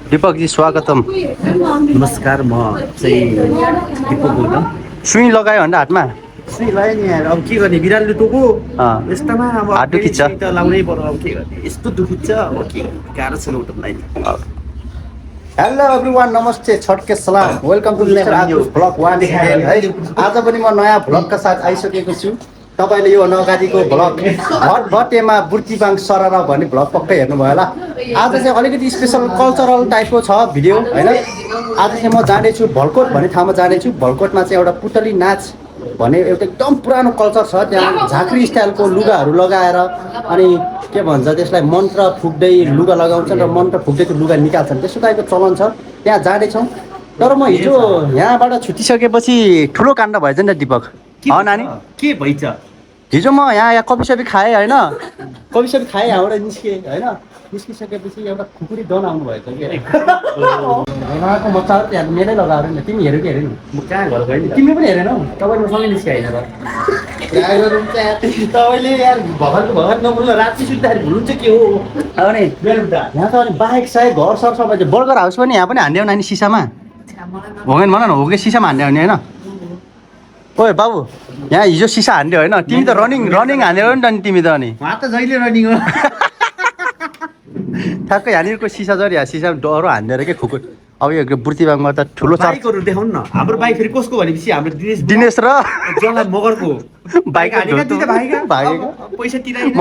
दीपक जी स्वागतम। नमस्कार, म चाहिँ दिपक बोल्दा। सुई लगायो भने हातमा सुई लगायो नि यार, अब के गर्ने, बिरालोले टोको यस्तामा अब हात दुखिन्छ। सुई त लाउनै पर्यो, अब के गर्ने, यस्तो दुखिन्छ, अब के गर्ने, गाह्रो छ उठ्नलाई। हेलो एभ्रिवान, नमस्ते, छटके सलाम, वेलकम टु मिस्टर आजुस भ्लग वान अगेन है। आज पनि म नयाँ भ्लगका साथ आइसकेको छु। तपाईँले यो अगाडिको भ्लग भटभटेमा बुर्तिबाङ सरर भन्ने भ्लग पक्कै हेर्नुभयो होला। आज चाहिँ अलिकति स्पेसल कल्चरल टाइपको छ भिडियो होइन। आज चाहिँ म जाँदैछु भलकोट भन्ने ठाउँमा जाँदैछु। भलकोटमा चाहिँ एउटा पुतली नाच भन्ने एउटा एकदम पुरानो कल्चर छ। त्यहाँ झाँक्री स्टाइलको लुगाहरू लगाएर अनि के भन्छ त्यसलाई मन्त्र फुक्दै लुगा लगाउँछन् र मन्त्र फुक्दै त्यो लुगा निकाल्छन्, त्यस्तो टाइपको चलन छ। त्यहाँ जाँदैछौँ। तर म हिजो यहाँबाट छुटिसकेपछि ठुलो काण्ड भएछ नि त दिपक। नानी के भइछ? हिजो म यहाँ कफी खाएँ होइन, कफी खाएँ, यहाँबाट निस्केँ होइन। निस्किसकेपछि एउटा खुकुरी डन आउनु भएछ कि उहाँको मच्चा त्यहाँ मेरै लगाएर नि। तिमी हेऱ्यौ कि हेरेन? म कहाँ घर गएँ? तिमी पनि हेरेनौ? तपाईँ मसँगै निस्किए होइन र? तपाईँले यार भगत नबोल्नु, राति सुत्दाखेरि भुल्नुहुन्छ के हो? अब नि यहाँ त अनि बाइक साइक घर सर सबै बर्गर हाउस पनि यहाँ पनि हान्ने हो नानी सिसामा। हो कि भन न, हो कि सिसामा हान्ने हो नि होइन? ओए बाबु, यहाँ हिजो सिसा हान्ने होइन? तिमी त रनिङ हान्ने हो नि त नि तिमी त। अनि उहाँ त जहिले रनिङ हो। ठ्याक्कै यहाँनिरको सिसा जरी सिसा डह्रो हान्दिएर के खुकुर। अब यो बुर्तिबाङमा त ठुलो बाइकहरू देखाउनु न। हाम्रो बाइक फेरि कसको भनेपछि हाम्रो दिनेश र जला मगरको बाइक हानेका दुईटा भाइका पैसा तिराइन।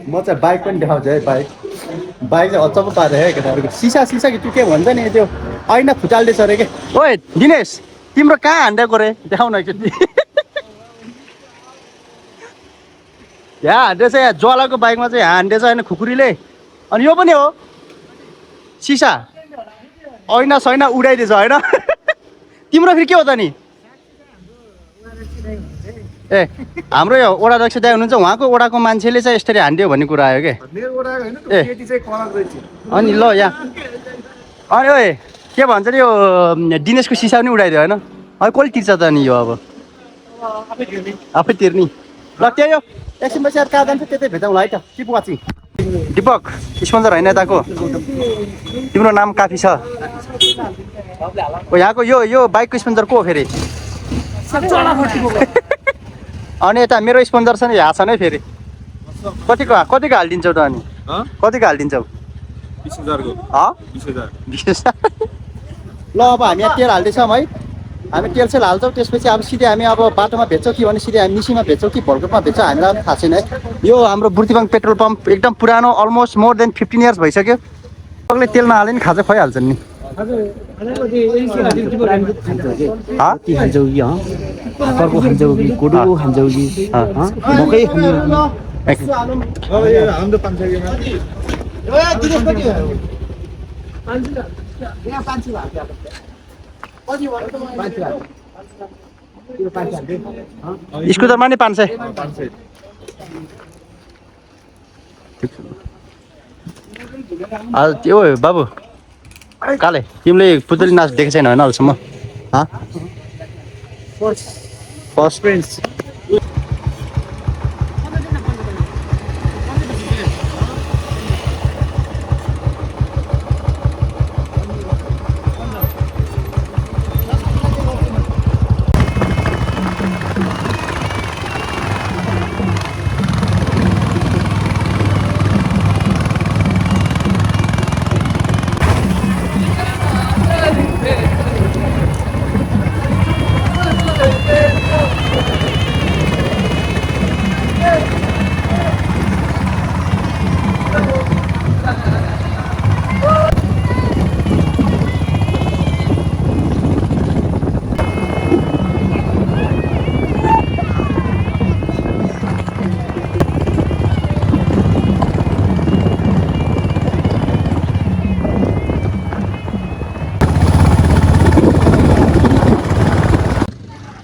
म चाहिँ बाइक पनि देखाउँछु है। बाइक चाहिँ अचम्म पारेँ है केटाहरूको। सिसा कि त्यो के भन्छ नि त्यो ऐना फुटाल्दैछ अरे के। ओए दिनेश, तिम्रो कहाँ हान्डेको रे? देखाउन एकचोटि। यहाँ हान्दैछ, यहाँ ज्वालाको बाइकमा चाहिँ यहाँ हान्दैछ होइन खुकुरीले। अनि यो पनि हो सिसा, ऐना सैना उडाइदिएछ होइन। तिम्रो फेरि के हो त नि? ए हाम्रो यो ओडा अध्यक्ष दाइ हुनुहुन्छ, उहाँको ओडाको मान्छेले चाहिँ यसरी हान्दियो भन्ने कुरा आयो क्या। अनि ल यहाँ अनि ओए के भन्छ नि यो दिनेशको सिसा पनि उडाइदियो होइन? अहिले कसले तिर्छ त नि यो? अब आफै तिर्ने। ल त्यही हो, एकछिनपछि कहाँ जान्छ त्यतै भेटौँला है त। Keep watching. दिपक स्पोन्सर होइन यताको? तिम्रो नाम काफी छ। यहाँको यो बाइकको स्पोन्सर को हो फेरि? अनि यता मेरो स्पोन्सर छ नि, यहाँ छ नै फेरि। कतिको हालिदिन्छौ त? अनि कतिको हालिदिन्छौ? 20,000। ल अब हामी यहाँ तेल हाल्दैछौँ है। हामी तेल सेल हाल्छौँ, त्यसपछि अब सिधै हामी अब बाटोमा भेट्छौँ कि भने सिधै हामी निसीमा भेट्छौँ कि भलकोटमा भेट्छौँ, हामीलाई थाहा छैन है। यो हाम्रो बुर्तिबाङ पेट्रोल पम्प एकदम पुरानो, अलमोस्ट मोर देन 15 इयर्स भइसक्यो। तपाईँले तेल नहाले नि खाजा खुवाइहाल्छन् नि। स्कुटरमा नि 500। त्यो बाबु काले, तिमीले पुतली नाच देखेको छैन होइन अहिलेसम्म? First friends.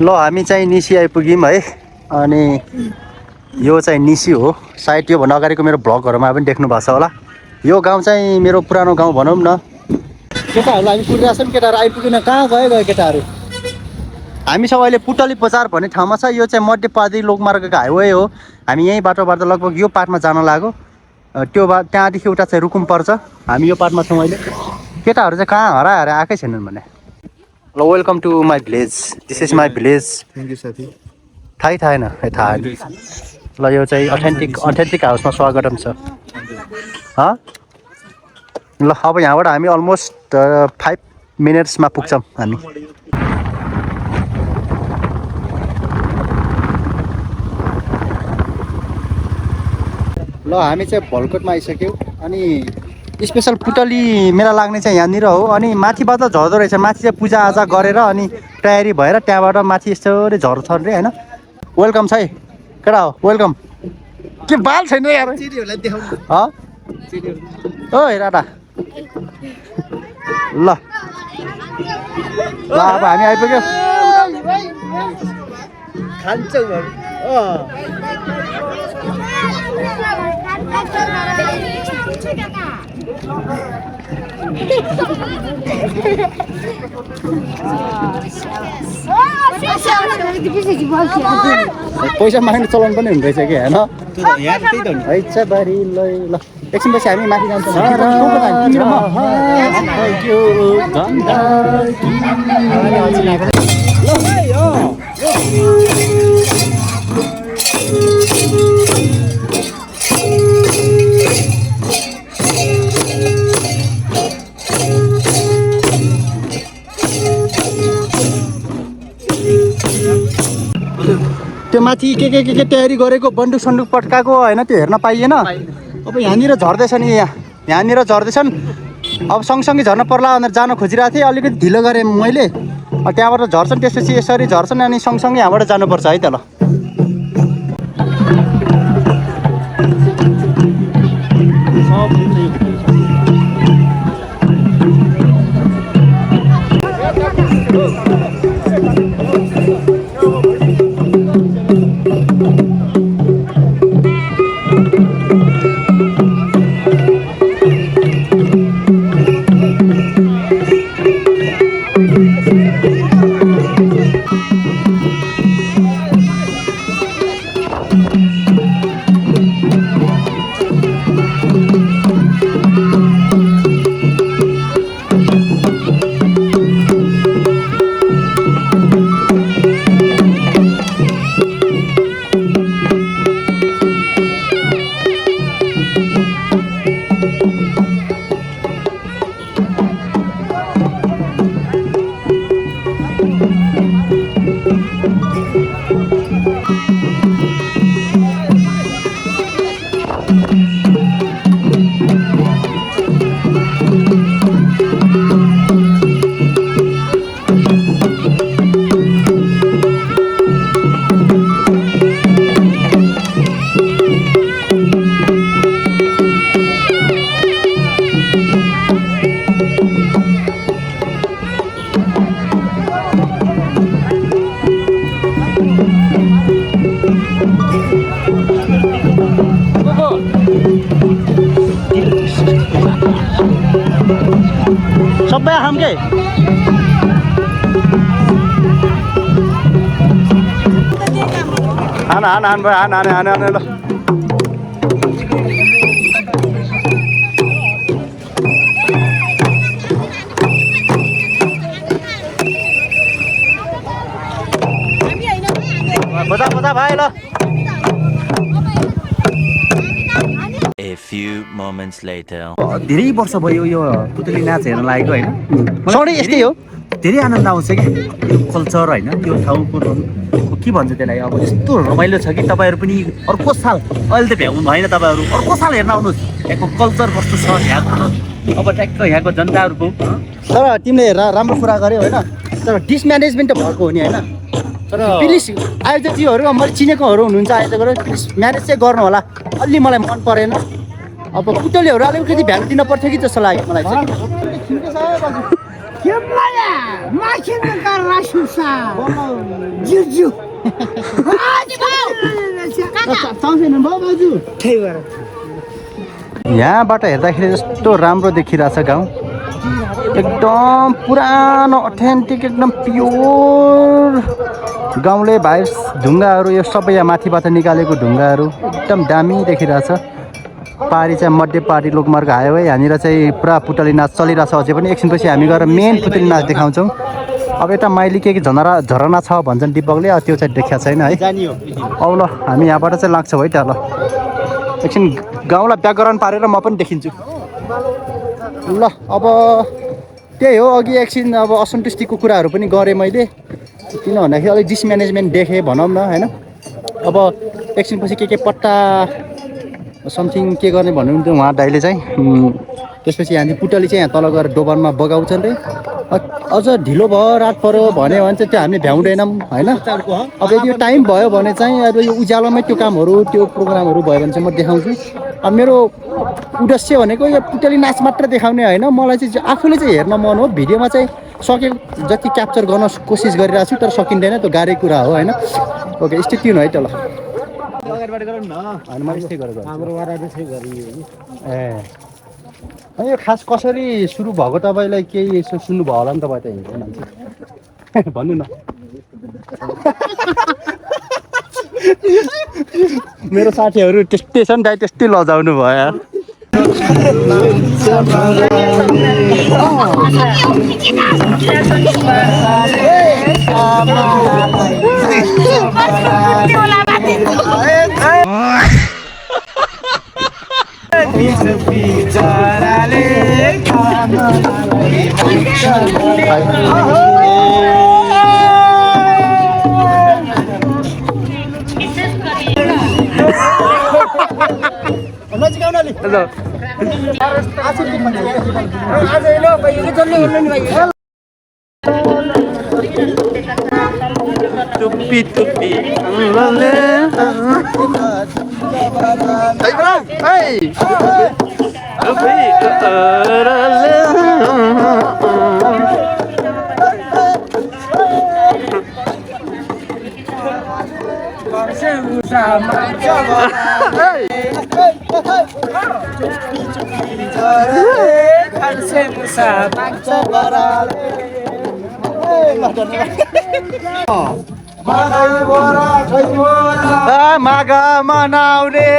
ल हामी चाहिँ निसी आइपुग्यौँ है। अनि यो चाहिँ निसी हो सायद। योभन्दा अगाडिको मेरो भ्लगहरूमा पनि देख्नु भएको छ होला। यो गाउँ चाहिँ मेरो पुरानो गाउँ भनौँ न। केटाहरू हामी कुदिरहेको छौँ, केटाहरू आइपुग्यौँ। कहाँ गयो केटाहरू? हामी सब अहिले पुतली बजार भन्ने ठाउँमा छ। यो चाहिँ मध्यपादी लोकमार्गको हाइवे हो। हामी यही बाटोबाट लगभग यो पार्टमा जान लाग्यो। त्यो बाद त्यहाँदेखि उता चाहिँ रुकुम पर्छ। हामी यो पार्टमा छौँ अहिले। केटाहरू चाहिँ कहाँ हराएर आएकै छैनन् भने। ल welcome to my village. This is my village. Thank you साथी। थाहै थाहेन थाहा। ल यो चाहिँ अथेन्टिक हाउसमा स्वागतम छ। ल अब यहाँबाट हामी अलमोस्ट 5 मिनट्समा पुग्छौँ हामी। ल हामी चाहिँ भलकोटमा आइसक्यौँ। अनि स्पेसल पुतली मेला लाग्ने चाहिँ यहाँनिर हो। अनि माथिबाट झर्दो रहेछ। माथि चाहिँ पूजाआजा गरेर अनि तयारी भएर त्यहाँबाट माथि यस्तोले झर्छ अरे होइन। वेलकम छ है केटा हो वेलकम। के बाल छैन यार ओ राडा। ल ल अब हामी आइपुग्यो। पैसा माग्ने चलन पनि हुँदो रहेछ कि होइन। हैच्छबारी ल ल एकछिनपछि हामी माथि जान्छौँ। त्यो माथि के तयारी गरेको बन्दुक सन्दुक पड्काएको होइन त्यो हेर्न पाइएन। अब यहाँनिर झर्दैछ नि यहाँनिर झर्दैछन्। अब सँगसँगै झर्न पर्ला भनेर जान खोजिरहेको थिएँ। अलिकति ढिलो गरेँ मैले। त्यहाँबाट झर्छन् त्यसपछि यसरी झर्छन् अनि सँगसँगै यहाँबाट जानुपर्छ है त। ल सबै हमके हान भाइ हान ल बजा भाइ ल। A few moments later. धेरै वर्ष भयो यो पुतली नाच हेर्न लागेको होइन। सधैँ यस्तै हो। धेरै आनन्द आउँछ कि यो कल्चर होइन यो ठाउँको के भन्छ त्यसलाई। अब यस्तो रमाइलो छ कि तपाईँहरू पनि अर्को साल अहिले त भ्याउनु भएन तपाईँहरू अर्को साल हेर्न आउनुहोस्। यहाँको कल्चर कस्तो छ यहाँको। अब ट्याक्क यहाँको जनताहरूको तर तिमीले राम्रो कुरा गर्यो होइन। तर डिसम्यानेजमेन्ट त भएको हो नि होइन। तर प्लिज आयोजकज्यूहरू मैले चिनेकोहरू हुनुहुन्छ आयोजकहरू प्लिज म्यानेज चाहिँ गर्नु होला। अलि मलाई मन परेन। अब पुतलीहरू अलिकति भ्यालु दिन पर्थ्यो कि जस्तो लाग्यो मलाई चाहिँ। यहाँबाट हेर्दाखेरि यस्तो राम्रो देखिरहेछ गाउँ। एकदम पुरानो अथेन्टिक एकदम प्योर गाउँले भाइब्स। ढुङ्गाहरू यो सबै यहाँ माथिबाट निकालेको ढुङ्गाहरू एकदम दामी देखिरहेछ। पारी चाहिँ मध्य पारी लोकमार्ग आयो है। यहाँनिर चाहिँ पुरा पुतली नाच चलिरहेछ अझै पनि। एकछिनपछि हामी गएर मेन पुतली नाच देखाउँछौँ। अब यता माइली के झरना छ भन्छन् दिपकले, त्यो चाहिँ देखाएको छैन है। औ ल हामी यहाँबाट चाहिँ लाग्छौँ है त। ल एकछिन गाउँलाई ब्याकग्राउन्ड पारेर म पनि देखिन्छु। ल अब त्यही हो, अघि एकछिन अब असन्तुष्टिको कुराहरू पनि गरेँ मैले। किन भन्दाखेरि अलिक डिसम्यानेजमेन्ट देखेँ भनौँ न होइन। अब एकछिनपछि के पट्टा समथिङ के गर्ने भन्नुहुन्थ्यो उहाँ दाइले चाहिँ। त्यसपछि यहाँ पुतली चाहिँ यहाँ तल गएर दोबानमा बगाउँछन् रे। अझ ढिलो भयो रात पऱ्यो भन्यो भने चाहिँ त्यो हामीले भ्याउँदैनौँ होइन। अब यदि यो टाइम भयो भने चाहिँ अब यो उज्यालोमै त्यो कामहरू त्यो प्रोग्रामहरू भयो भने चाहिँ म देखाउँछु। अब मेरो उद्देश्य भनेको यो पुतली नाच मात्र देखाउने होइन, मलाई चाहिँ आफूले चाहिँ हेर्न मन हो। भिडियोमा चाहिँ सके जति क्याप्चर गर्न कोसिस गरिरहेको छु, तर सकिँदैन, त्यो गाह्रै कुरा हो होइन। ओके स्टे ट्युन है त। ल ए यो खास कसरी सुरु भएको तपाईँलाई केही यसो सुन्नुभयो होला नि तपाईँ त हिँड्ने मान्छे भन्नु न। मेरो साथीहरू त्यस्तै छ नि दाइ, त्यस्तै लजाउनु भयो यार। मागा मनाउने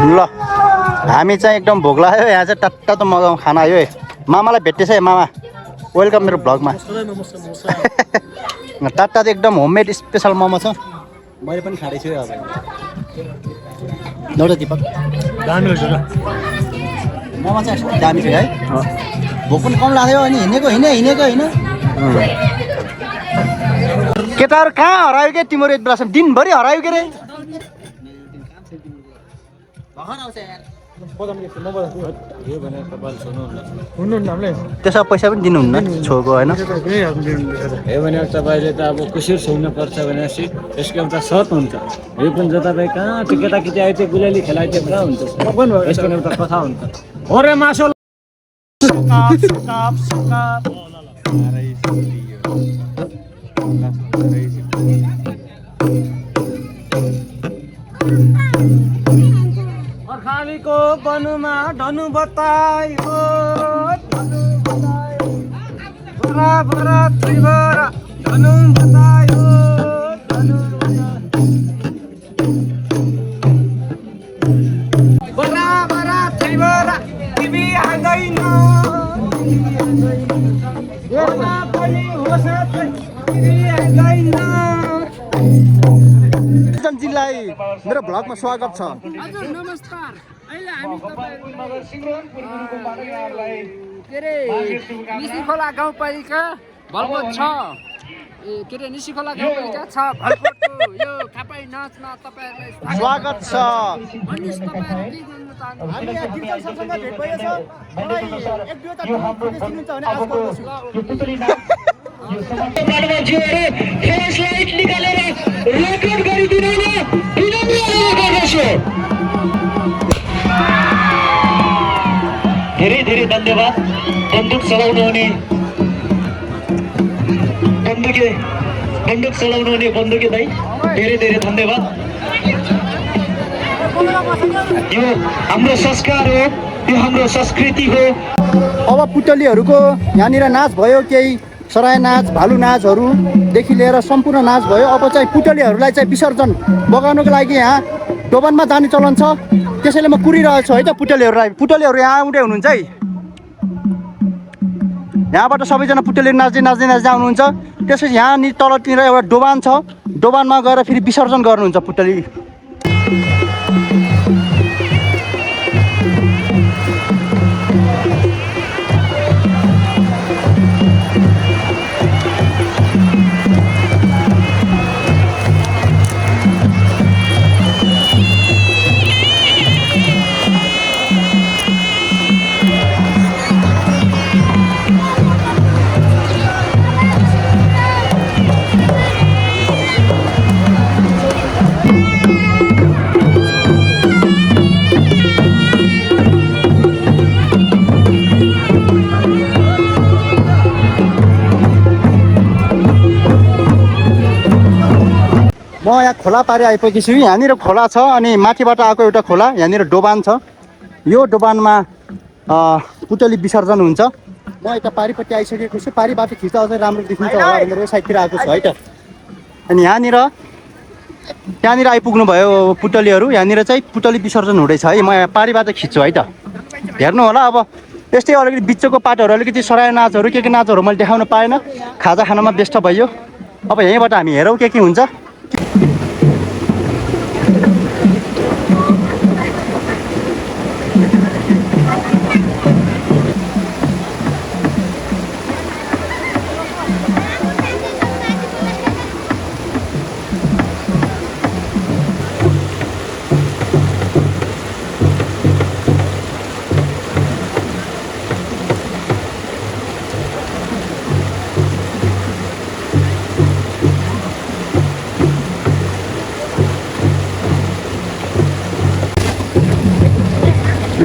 ल हामी चाहिँ एकदम भोक लाग्यो। यहाँ चाहिँ टट्टा त मगाउँ खाना आयो है। मामालाई भेट्दैछ है मामा, वेलकम मेरो भ्लगमा। टाटा चाहिँ एकदम होममेड स्पेसल मोमो छ, मैले पनि खाँदैछु है। अब एउटा दिपक दामी रहेछ ल मोमो चाहिँ दामी छ है। भोक पनि कम लाग्यो अनि हिँडेको होइन। केटाहरू कहाँ हरायो के तिम्रो यति बेलासम्म? दिनभरि हरायो के रे? त्यसमा पैसा पनि दिनुहुन्न छोको होइन? हे भने तपाईँले त अब कसरी सुन्न पर्छ भनेपछि यसको एउटा सर्त हुन्छ। यो पनि जो तपाईँ कहाँ त्यो केटाकेटी आयो त्यो गुलाली खेलायो त्यो पुरा हुन्छ। यसको एउटा कथा हुन्छ। अरे मासु अर्खालीको बनुमा धनु बतायो बरा त्रिबरा धनु बतायो बरा त्रिबरा तिमी हान्दैन एउटा पनि होस् तिमी हान्दैन। जिल्लाई मेरो भ्लगमा स्वागत छ। हजुर नमस्कार। अहिले हामी के अरे निसीखोला गाउँपालिका भलपोट 6 के अरे निसीखोला गाउँपालिका 6 भलपोटको यो खापाई नाचमा तपाईँहरूलाई स्वागत छ। भन्नुहोस् तपाईँहरू के गर्नु चाहनुहुन्छ? हामी यहाँ गिर्जन सरसँग भेट भएछ। मलाई एक दुईवटा दिनुहुन्छ भने आज गर्छु। फ्ल्यासलाइट निकालेर रेकर्ड गरिदिनु न, विनम्र अनुरोध गर्दछु। धेरै धेरै धन्यवाद। बन्दुक चलाउनु हुने बन्दुके दाइ धेरै धेरै धन्यवाद। यो हाम्रो संस्कार हो, यो हाम्रो संस्कृति हो। अब पुतलीहरूको यहाँनिर नाच भयो, केही सराय नाच, भालु नाचहरूदेखि लिएर सम्पूर्ण नाच भयो। अब चाहिँ पुतलीहरूलाई चाहिँ विसर्जन बगाउनुको लागि यहाँ दोबानमा जाने चलन छ। त्यसैले म कुरिरहेको छु है त पुतलीहरूलाई। पुतलीहरू यहाँ आउँदै हुनुहुन्छ है, यहाँबाट सबैजना पुतलीहरू नाच्दै नाच्दै नाच्दै आउनुहुन्छ। त्यसपछि यहाँ नि तलतिर एउटा दोबान छ, दोबानमा गएर फेरि विसर्जन गर्नुहुन्छ पुतली। म यहाँ खोला पारि आइपुगेको छु। यहाँनिर खोला छ अनि माथिबाट आएको एउटा खोला, यहाँनिर दोबान छ। यो दोबानमा पुतली विसर्जन हुन्छ। म यता पारिपट्टि आइसकेको छु। पारिबाट खिच्दा अझै राम्रो देखिन्छ होला भनेर यो साइडतिर आएको छु है त। अनि त्यहाँनिर आइपुग्नु भयो पुतलीहरू। यहाँनिर चाहिँ पुतली विसर्जन हुँदैछ है। म यहाँ पारिबाट खिच्छु है त, हेर्नु होला। अब यस्तै अलिकति बिचको पाटोहरू, अलिकति सराय नाचहरू, के नाचहरू मैले देखाउन पाएन, खाजा खानामा व्यस्त भइयो। अब यहीँबाट हामी हेरौँ के हुन्छ।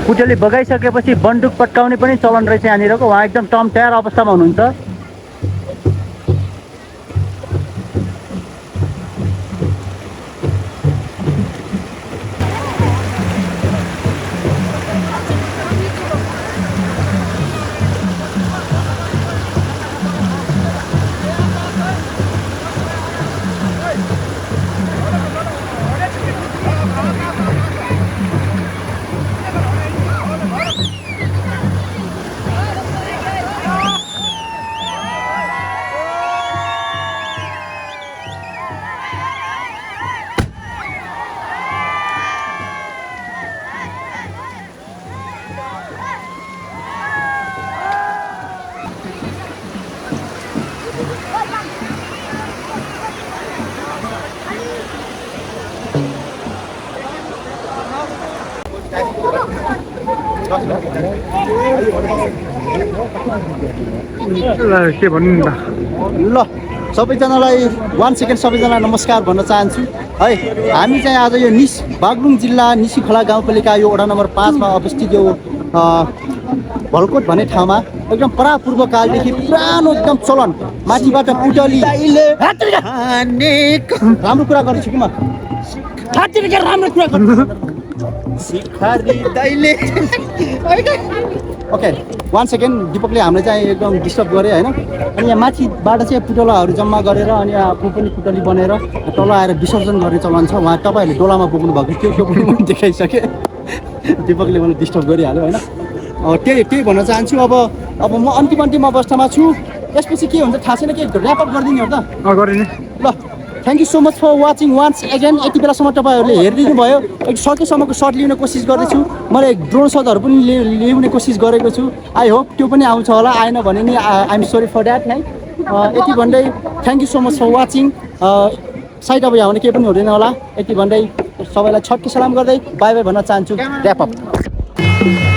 पुतली बगाइसकेपछि बन्दुक पट्काउने पनि चलन रहेछ यहाँनिरको। उहाँ एकदम टम तयार अवस्थामा हुनुहुन्छ। के भन्नु न ल सबैजनालाई वान सेकेन्ड सबैजनालाई नमस्कार भन्न चाहन्छु है। हामी चाहिँ आज यो बागलुङ जिल्ला निसीखोला गाउँपालिका यो वडा नम्बर 5 मा अवस्थित यो भलकोट भन्ने ठाउँमा एकदम परापूर्व कालदेखि पुरानो एकदम चलन माथिबाट पुतली राम्रो कुरा गर्छु कि म राम्रो कुरा गर्छु ओके वान सेकेन्ड दिपकले हामीले चाहिँ एकदम डिस्टर्ब गरे होइन। अनि यहाँ माथिबाट चाहिँ पुतलाहरू जम्मा गरेर अनि आफू पनि पुतली बनेर तल आएर विसर्जन गर्ने चलन छ। उहाँ तपाईँहरूले डोलामा बोक्नु भएको थियो, त्यो पनि देखाइसके दिपकले मलाई डिस्टर्ब गरिहाल्यो होइन। त्यही भन्न चाहन्छु। अब म अन्तिम अवस्थामा छु। यसपछि के हुन्छ थाहा छैन, के ऱ्यापअप गरिदिने हो त गरिने ल। Thank you so much for watching once again. यति बेलासम्म तपाईँहरूले हेरिदिनु भयो। सकेसम्मको सर्ट लिने कोसिस गर्दैछु। मैले ड्रोन सर्टहरू पनि ल्याउने कोसिस गरेको छु। आई होप त्यो पनि आउँछ होला, आएन भने नि I am sorry for that है। यति भन्दै thank you so much for watching. साइड अब यहाँ भने केही पनि हुँदैन होला। यति भन्दै सबैलाई छटके सलाम गर्दै बाई बाई भन्न चाहन्छु। ऱ्यापअप।